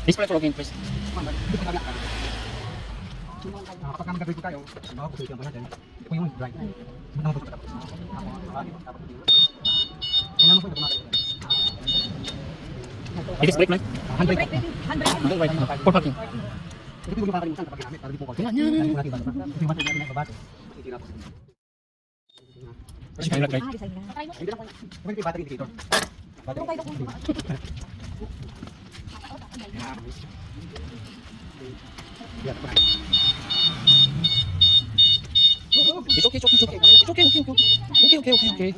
Display for login, please. Kapag mag-grade tayo, bago po ito natin. Ito po yung drive. Ito naman po ito. Kailangan po ito kumakit. It is brake light. 100. 100 right. For parking. Ito po yung kakalimutan kapag ginamit para di po call. Yan, yan, yan. Ito po natin bababa. Ito yung natin bababa. Masisira po. Kasi light right. Hindi lang po. Ito yung battery indicator. Yan po natin. It's okay, it's okay, it's okay. It's okay, okay, okay. Okay, okay, okay, okay.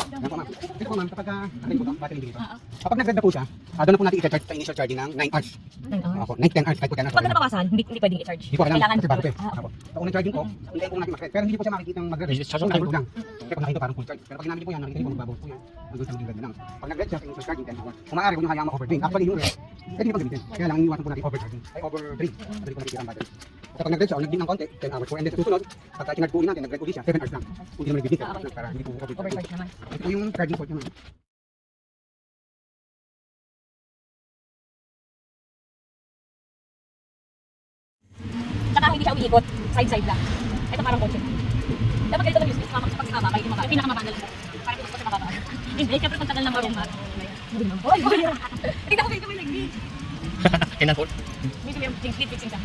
Yan po ma'am. Ito po ma'am, kapag ano po ito, battery indicator. Kapag nag-read na po siya, doon na po natin i-charge sa initial charging ng 9 hours. 9 hours? Opo, 9-10 hours. Kahit po 10 hours. Pag nabawasan, hindi pwedeng i-charge. Hindi po kailangan. Kasi bago po eh. Ah, Opo. Pag unang charging po, hindi po natin makikita. Pero hindi po siya makikita ng mag-read. Is it charge Kung on nakita lang. Kaya pag nakita parang full charge. Pero pag ginamit po yan, nakikita po magbabaw po yan. Hanggang sa maging red na lang. Pag nag-read siya sa initial charging 10 hours, kung maaari, huwag nyo hayaan ma-overdrain. Actually, yung red, pwede nyo pag gamitin. Kaya lang, iniwasan po natin overcharging. Ay, overdrain. Madali po nakikita ang battery. Kaya pag nag-read siya o nag-dim ng konti, 10 hours po. And then sa susunod, pag tinag po ulit natin, nag-read ulit siya, 7 hours lang. Kung di naman nag-bibig, 7 hours lang para hindi po overcharge. Overcharge naman. Ito po yung charging port naman. Saka hindi siya umiikot, side-side lang. Ito parang kotse. Dapat ganito lang yung space, pag sinama, kayo tumaba. Pinakamababa na lang. Para kung gusto mababa. Hindi, syempre kung tagal ng marungat. Hoy! Tingnan ko kayo may nag-lead. Kainan po. Dito yung fixing siya.